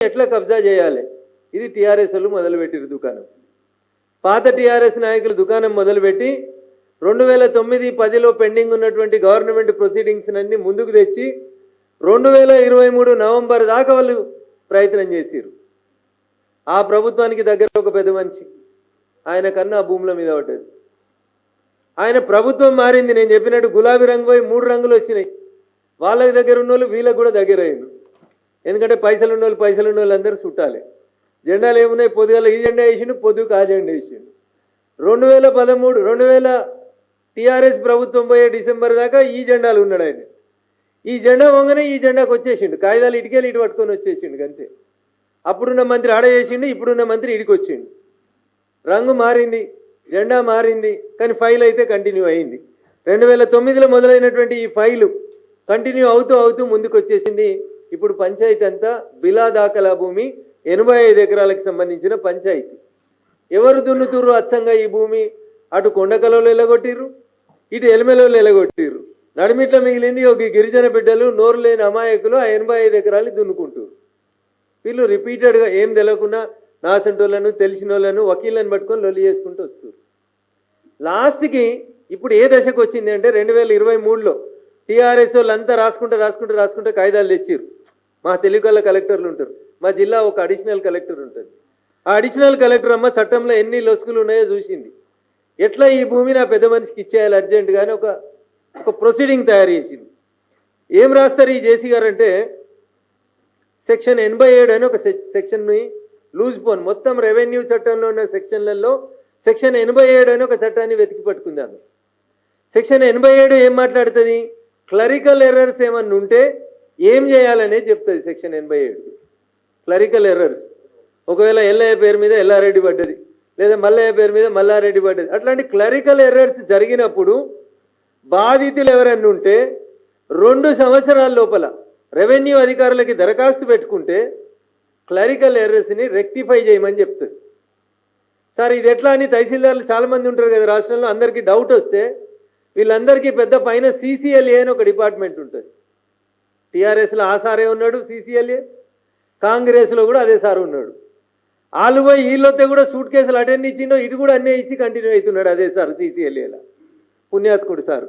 ఎట్లా కబ్జా చేయాలి ఇది టీఆర్ఎస్ వాళ్ళు మొదలుపెట్టిరు దుకాణం. పాత టీఆర్ఎస్ నాయకులు దుకాణం మొదలుపెట్టి 2009-10లో పెండింగ్ ఉన్నటువంటి గవర్నమెంట్ ప్రొసీడింగ్స్ అన్ని ముందుకు తెచ్చి 2023 నవంబర్ దాకా వాళ్ళు ప్రయత్నం చేసిరు. ఆ ప్రభుత్వానికి దగ్గర ఒక పెద్ద మనిషి ఆయన కన్నా ఆ భూముల మీద పడ్డది. ఆయన ప్రభుత్వం మారింది, నేను చెప్పినట్టు గులాబీ రంగు పోయి 3 రంగులు వచ్చినాయి. వాళ్ళకి దగ్గర ఉన్న వాళ్ళు వీళ్ళకి కూడా దగ్గర అయ్యారు. ఎందుకంటే పైసలు ఉన్న వాళ్ళు అందరూ చుట్టాలి. జెండాలు ఏమున్నాయి, పొద్దుగాల ఈ జెండా వేసిండు, పొద్దుకు ఆ జెండా వేసిండు. 2013 టీఆర్ఎస్ ప్రభుత్వం పోయే డిసెంబర్ దాకా ఈ జెండాలు ఉన్నాడు ఆయన. ఈ జెండా వంగనే ఈ జెండాకు వచ్చేసిండు, కాగితాలు ఇటుకెళ్ళి ఇటు పట్టుకొని వచ్చేసిండు అంతే. అప్పుడున్న మంత్రి ఆడ చేసిండు, ఇప్పుడున్న మంత్రి ఇడికి వచ్చిండు. రంగు మారింది, జెండా మారింది, కానీ ఫైల్ అయితే కంటిన్యూ అయింది. 2009లో మొదలైనటువంటి ఈ ఫైలు కంటిన్యూ అవుతూ ముందుకు వచ్చేసింది. ఇప్పుడు పంచాయతీ అంతా బిలా దాఖలా భూమి 85 ఎకరాలకు సంబంధించిన పంచాయతీ. ఎవరు దున్నుతుర్రు అచ్చంగా ఈ భూమి? అటు కొండకలలో ఎలగొట్టిర్రు, ఇటు ఎలిమెలలో ఎలగొట్టిర్రు. నడిమిట్ల మిగిలింది ఒక గిరిజన బిడ్డలు, నోరు లేని అమాయకులు ఆ 85 ఎకరాలు దున్నుకుంటారు. వీళ్ళు రిపీటెడ్గా ఏం తెలియకుండా నాసంటోళ్ళను తెలిసిన వాళ్ళను వకీళ్ళని పట్టుకొని లొల్లి చేసుకుంటూ వస్తారు. లాస్ట్కి ఇప్పుడు ఏ దశకు వచ్చింది అంటే 2023లో టీఆర్ఎస్ వాళ్ళంతా రాసుకుంటే కాగితాలు తెచ్చిర్రు. మా తెలుగుల కలెక్టర్లు ఉంటారు, మా జిల్లా ఒక అడిషనల్ కలెక్టర్ ఉంటుంది. ఆ అడిషనల్ కలెక్టర్ అమ్మ చట్టంలో ఎన్ని లొసుగులు ఉన్నాయో చూసింది. ఎట్లా ఈ భూమిని ఆ పెద్ద మనిషికి ఇచ్చేయాలి అర్జెంటుగానే ఒక ప్రొసీడింగ్ తయారు చేసింది. ఏం రాస్తారు ఈ జేసీ గారు అంటే, సెక్షన్ 87 అని ఒక సెక్షన్ని లూజ్ పోన్, మొత్తం రెవెన్యూ చట్టంలో ఉన్న సెక్షన్లలో సెక్షన్ 87 అని ఒక చట్టాన్ని వెతికి పట్టుకుందాము. సెక్షన్ 87 ఏం మాట్లాడుతుంది? క్లరికల్ ఎర్రర్స్ ఏమన్నా ఉంటే ఏం చేయాలనేది చెప్తుంది సెక్షన్ 87. క్లరికల్ ఎర్రర్స్, ఒకవేళ ఎల్లయ్య పేరు మీద ఎల్లారెడ్డి పడ్డది, లేదా మల్లయ్య పేరు మీద మల్లారెడ్డి పడ్డది, అట్లాంటి క్లరికల్ ఎర్రర్స్ జరిగినప్పుడు బాధితులు ఎవరన్నా ఉంటే 2 సంవత్సరాల లోపల రెవెన్యూ అధికారులకి దరఖాస్తు పెట్టుకుంటే క్లరికల్ ఎర్రర్స్ని రెక్టిఫై చేయమని చెప్తుంది. సార్ ఇది ఎట్లా అని తహసీల్దార్లు చాలామంది ఉంటారు కదా రాష్ట్రంలో, అందరికీ డౌట్ వస్తే వీళ్ళందరికీ పెద్ద పైన CCLA అని ఒక డిపార్ట్మెంట్ ఉంటుంది. టీఆర్ఎస్లో ఆ సారే ఉన్నాడు CCLA, కాంగ్రెస్లో కూడా అదే సార్ ఉన్నాడు. వాళ్ళు పోయి వీళ్ళొస్తే కూడా సూట్ కేసులు అటెండ్ ఇచ్చిండో, ఇటు కూడా అన్నీ ఇచ్చి కంటిన్యూ అవుతున్నాడు అదే సార్ CCLAలో, పుణ్యాత్కుడు సార్.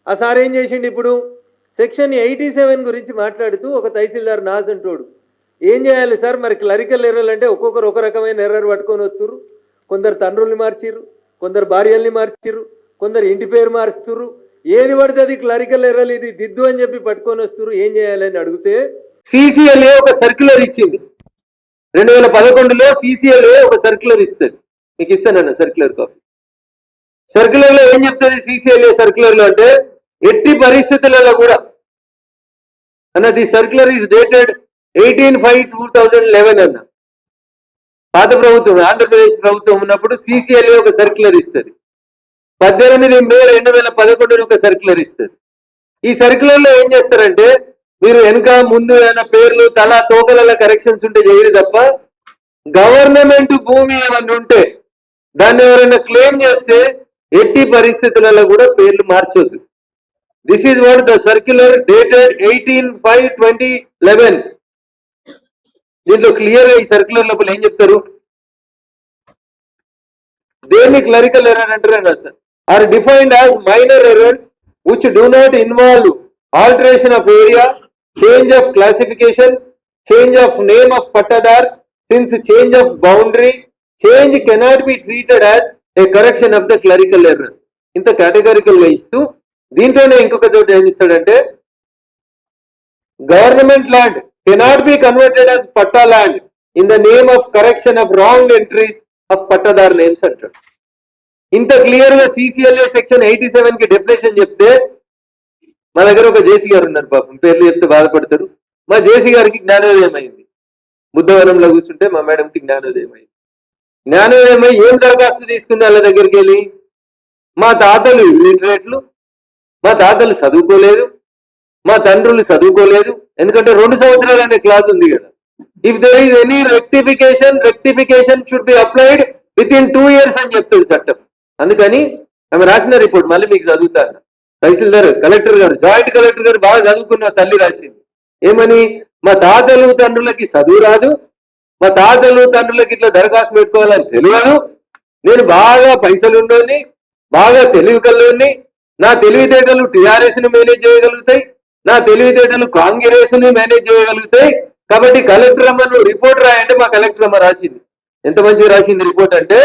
ఆ సార్ ఏం చేసిండు? ఇప్పుడు సెక్షన్ 87 గురించి మాట్లాడుతూ ఒక తహసీల్దార్ నాసంటోడు ఏం చేయాలి సార్ మరి క్లరికల్ ఎర్రర్లు అంటే ఒక్కొక్కరు ఒక రకమైన ఎర్రర్ పట్టుకొని వస్తుర్రు. కొందరు తండ్రుల్ని మార్చిర్రు, కొందరు భార్యల్ని మార్చిర్రు, కొందరు ఇంటి పేరు మార్చుతుర్రు. ఏది పడితే అది క్లరికల్ ఎర్రర్లు, ఇది దిద్దు అని చెప్పి పట్టుకొని వస్తుర్రు. ఏం చేయాలని అడిగితే CCLA ఒక సర్క్యులర్ ఇచ్చింది. 2011లో CCLA ఒక సర్క్యులర్ ఇస్తుంది. మీకు ఇస్తానన్న సర్క్యులర్ కాపీ. సర్క్యులర్ లో ఏం చెప్తుంది CCLA సర్క్యులర్ లో అంటే, ఎట్టి పరిస్థితులలో కూడా అన్నది సర్క్యులర్ ఈజ్ డేటెడ్ 18/5/2011 అన్న. పాత ప్రభుత్వం ఆంధ్రప్రదేశ్ ప్రభుత్వం ఉన్నప్పుడు CCLA ఒక సర్క్యులర్ ఇస్తుంది. 18 మే 2011 ఒక సర్క్యులర్ ఇస్తుంది. ఈ సర్క్యులర్ లో ఏం చేస్తారంటే, మీరు వెనక ముందు ఏమైనా పేర్లు తల తోకల కరెక్షన్స్ ఉంటే చేయరు తప్ప, గవర్నమెంట్ భూమి ఏమన్నా ఉంటే దాన్ని ఎవరైనా క్లెయిమ్ చేస్తే ఎట్టి పరిస్థితులలో కూడా పేర్లు మార్చొద్దు. This is what the circular dated 18/5/2011. దీంట్లో క్లియర్ గా ఈ సర్క్యులర్ లోపల ఏం చెప్తారు? దేన్ని క్లరికల్ ఎర్రర్ అంటారు sir? Are defined as minor errors which do not involve alteration of area, change of classification, change of name of పట్టదార్, since change of boundary, change cannot be treated as a correction of the clerical error. ఇంత categorical గా ఇస్తూ దీంట్లోనే ఇంకొక చోట ఏమి ఇస్తాడంటే, government land cannot be converted as పట్టా land in the name of correction of wrong entries of pattadar names అంటాడు. ఇంత క్లియర్ గా CCLA సెక్షన్ 87 కి డెఫినేషన్ చెప్తే, మా దగ్గర ఒక జేసీ గారు ఉన్నారు, పాపం పేర్లు చెప్తే బాధపడతారు. మా జేసీ గారికి జ్ఞానోదయం అయింది. బుద్ధవనంలో కూర్చుంటే మా మేడంకి జ్ఞానోదయం అయింది. జ్ఞానోదయం అయి ఏం దరఖాస్తు తీసుకుంది వాళ్ళ దగ్గరికి వెళ్ళి, మా తాతలు లిటరేట్లు, మా తాతలు చదువుకోలేదు, మా తండ్రులు చదువుకోలేదు. ఎందుకంటే 2 సంవత్సరాలు అనే క్లాస్ ఉంది కదా. If there is any rectification should be applied with in 2 years అని చెప్తుంది చట్టం. అందుకని ఆమె రాసిన రిపోర్ట్ మళ్ళీ మీకు చదువుతాను. తహసీల్దార్ కలెక్టర్ గారు, జాయింట్ కలెక్టర్ గారు బాగా చదువుకున్న తల్లి రాసింది. ఏమని? మా తాతలు తండ్రులకి చదువు రాదు, మా తాతలు తండ్రులకి ఇట్లా దరఖాస్తు పెట్టుకోవాలని తెలియదు. నేను బాగా పైసలుండోని, బాగా తెలివి కల్లోని, నా తెలివితేటలు టిఆర్ఎస్ ని మేనేజ్ చేయగలుగుతాయి, నా తెలివితేటలు కాంగ్రెస్ ని మేనేజ్ చేయగలుగుతాయి. కాబట్టి కలెక్టర్ అమ్మ నువ్వు రిపోర్ట్ రాయంటే మా కలెక్టర్ అమ్మ రాసింది. ఎంత మంచిగా రాసింది రిపోర్ట్ అంటే,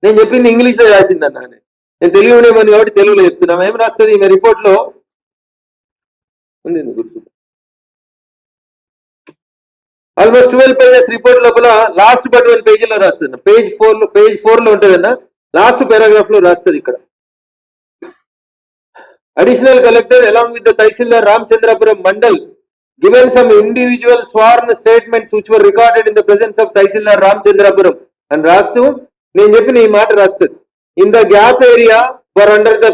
నేను చెప్పింది ఇంగ్లీష్ లో రాసింది అన్న. నేను తెలుగు ఉండేమని కాబట్టి తెలుగులో చెప్తున్నాం. ఏం రాస్తుంది ఈమె రిపోర్ట్ లో ఉంది గుర్తు. ఆల్మోస్ట్ 12 పేజెస్ రిపోర్ట్ లోపల లాస్ట్ బట్ 1 పేజీలో రాస్తుంది. పేజ్ 4 లో ఉంటుందన్న, లాస్ట్ పారాగ్రాఫ్ లో రాస్తుంది ఇక్కడ. Additional collector along with the Tahsildar Ramchandrapuram Mandal given some individual sworn statements which were recorded in the presence of Tahsildar Ramchandrapuram అని రాస్తూ నేను చెప్పిన ఈ మాట రాస్తాడు. In the gap area were under the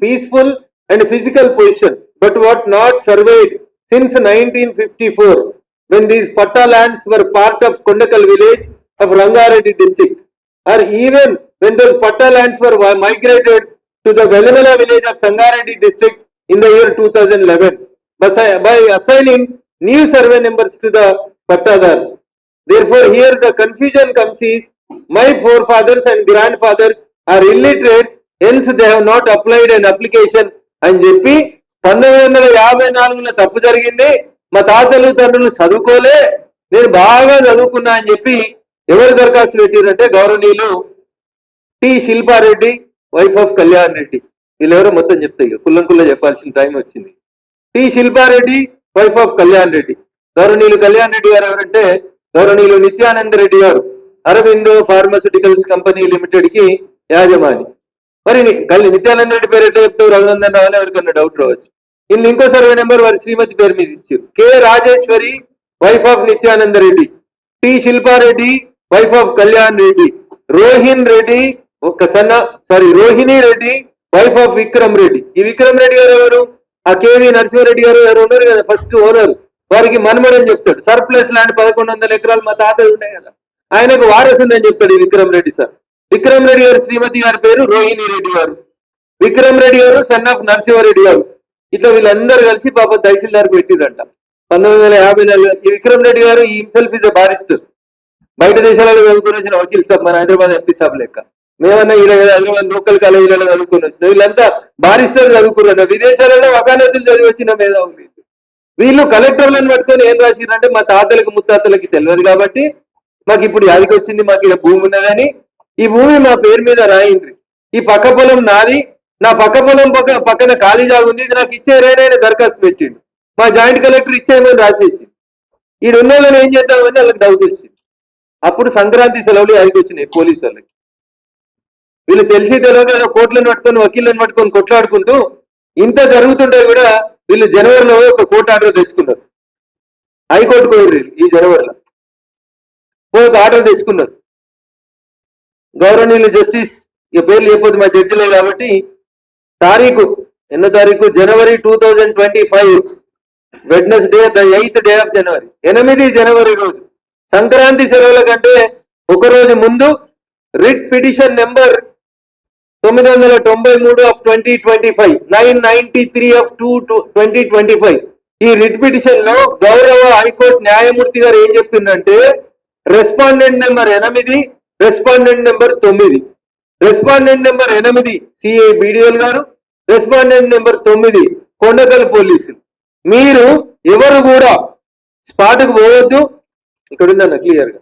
peaceful and physical position but what not surveyed since 1954 when these patta lands were part of Kondakal village of Rangareddy district, or even when those patta lands were migrated to the Velamala village of Sangareddy district in the year 2011 by assigning new survey numbers to the pattadars. Therefore, here the confusion comes is my forefathers and grandfathers are illiterates, hence they have not applied an application అని చెప్పి 1954లో తప్పు జరిగింది, మా తాతలు తండ్రులు చదువుకోలే, నేను బాగా చదువుకున్నా అని చెప్పి ఎవరు దరఖాస్తు పెట్టారంటే గౌరవనీయులు T Shilpa Reddy, wife of Kalyan Reddy. వీళ్ళెవరో మొత్తం చెప్తాయి, కుల్లంకుల్లో చెప్పాల్సిన టైం వచ్చింది. T Shilpa Reddy, wife of Kalyan Reddy. గౌరవనీయులు కళ్యాణ్ రెడ్డి గారు ఎవరంటే గౌరవనీయులు నిత్యానంద రెడ్డి గారు, అరవిందో ఫార్మాస్యూటికల్స్ కంపెనీ లిమిటెడ్ కి యాజమాని. మరి నిత్యానంద రెడ్డి పేరు ఎట్లా చెప్తావు, రఘునందన్ రావు అని ఎవరికన్నా డౌట్ రావచ్చు. ఇల్లు ఇంకో సర్వే నెంబర్ వారి శ్రీమతి పేరు మీద ఇచ్చారు. K Rajeshwari, wife of Nityananda Reddy. T Shilpa Reddy, wife of Kalyan Reddy. Rohini Reddy, wife of Vikram Reddy. ఈ విక్రమ్ రెడ్డి గారు ఎవరు? ఆ కేవీ నరసింహారెడ్డి గారు ఎవరు ఉన్నారు కదా ఫస్ట్ ఓనర్, వారికి మనమడని చెప్తాడు. సర్ప్లస్ ల్యాండ్ 1100 ఎకరాలు మా తాతలు ఉన్నాయి కదా, ఆయనకు వారసుందని చెప్తాడు ఈ విక్రమ్ రెడ్డి సార్. విక్రమ్ రెడ్డి గారు శ్రీమతి గారి పేరు రోహిణి రెడ్డి గారు. విక్రమ్ రెడ్డి గారు సన్ ఆఫ్ నరసింహారెడ్డి గారు. ఇట్లా వీళ్ళందరూ కలిసి పాప తహసీల్దార్ పెట్టిందంట 1954. ఈ విక్రమ్ రెడ్డి గారు ఈ హిమ్సెల్ఫ్ ఇస్ ఎ బారిస్టర్. బయట దేశాలలో చదువుకుని వచ్చిన వకీల్ సాబ్, మన హైదరాబాద్ ఎంపీ సాబ్ లెక్క. మేమన్నా ఈడ లోకల్ కాలేజీలలో చదువుకుని వచ్చిన, వీళ్ళంతా బారిస్టర్ చదువుకున్నారు. విదేశాలలో వకాలతులు చదివి వచ్చిన మేధావులు. వీళ్ళు కలెక్టర్లను పట్టుకొని ఏం రాసిరంటే మా తాతలకు ముత్తాతలకి తెలియదు కాబట్టి మాకు ఇప్పుడు యాదికి వచ్చింది, మాకు ఇక్కడ భూమి ఉన్నదని ఈ భూమి మా పేరు మీద రాయింది. ఈ పక్క పొలం నాది, నా పక్క పొలం పక్కన ఖాళీ జాగుంది, ఇది నాకు ఇచ్చేరేనైనా దరఖాస్తు పెట్టిండు. మా జాయింట్ కలెక్టర్ ఇచ్చేయమని రాసేసి ఈడున్న వాళ్ళని ఏం చేద్దామని వాళ్ళకి డౌట్ వచ్చింది. అప్పుడు సంక్రాంతి సెలవులు యాదికి వచ్చినాయి పోలీసు వాళ్ళకి. వీళ్ళు తెలిసి తెలియక కోర్టులను పట్టుకొని వకీళ్ళని పట్టుకొని కొట్లాడుకుంటూ ఇంత జరుగుతుంటే కూడా వీళ్ళు జనవరిలో ఒక కోర్టు ఆర్డర్ తెచ్చుకున్నారు. హైకోర్టుకు పోయారు ఈ జనవరిలో, ఒక ఆర్డర్ తెచ్చుకున్నారు. గౌరవనీయులు జస్టిస్, ఇక పేర్లు చెప్పొద్దు మా జడ్జిలే కాబట్టి, తారీఖు ఎన్నో తారీఖు జనవరి 2025 Wednesday the 8th day of January, 8 జనవరి రోజు సంక్రాంతి సెలవుల కంటే ఒక రోజు ముందు writ petition number 993 of 2025, 993 of 2025. ఈ రిట్ పిటిషన్ లో గౌరవ హైకోర్టు న్యాయమూర్తి గారు ఏం చెప్తుందంటే respondent number 8, respondent number 9. Respondent number 8 CI BDL గారు, రెస్పాండెంట్ నెంబర్ 9 కొండకల్ పోలీసులు. మీరు ఎవరు కూడా స్పాట్కు పోవద్దు. ఇక్కడ ఉందన్న క్లియర్ గా.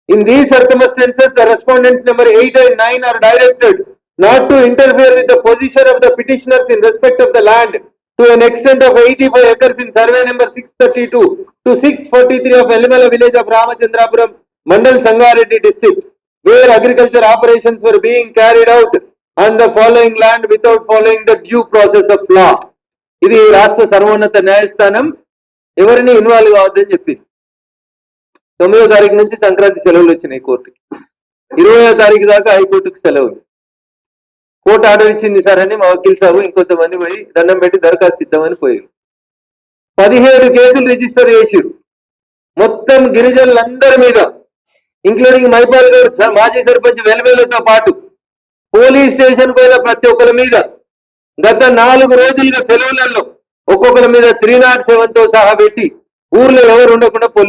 In these circumstances the respondents number 8 and 9 are directed not to interfere with the position of the petitioners in respect of the land to an extent of 85 acres in survey number 632 to 643 of Velamala village of Ramachandrapuram Mandal Sangareddy district, where agriculture operations were being carried out on the following land without following the due process of law. ఇది రాష్ట్ర సర్వోన్నత న్యాయస్థానం ఎవరిని involve కావద్దని చెప్పింది. 9వ తారీఖు నుంచి సంక్రాంతి సెలవులు వచ్చినాయి కోర్టుకి, 20వ తారీఖు దాకా హైకోర్టుకు సెలవులు. కోర్టు ఆర్డర్ ఇచ్చింది సార్ అని మా వకీల్ సాబు ఇంకొంతమంది పోయి దండం పెట్టి దరఖాస్తు ఇద్దామని పోయారు. 17 కేసులు రిజిస్టర్ చేసిరు మొత్తం గిరిజనులందరి మీద, ఇంక్లూడింగ్ మైపాల్ గారు మాజీ సర్పంచ్ వెలవేలతో పాటు పోలీస్ స్టేషన్ పోయిన ప్రతి ఒక్కరి మీద గత 4 రోజులుగా సెలవులలో ఒక్కొక్కరి మీద 307తో సహా పెట్టి ఊర్లో ఎవరు ఉండకుండా పోలీస్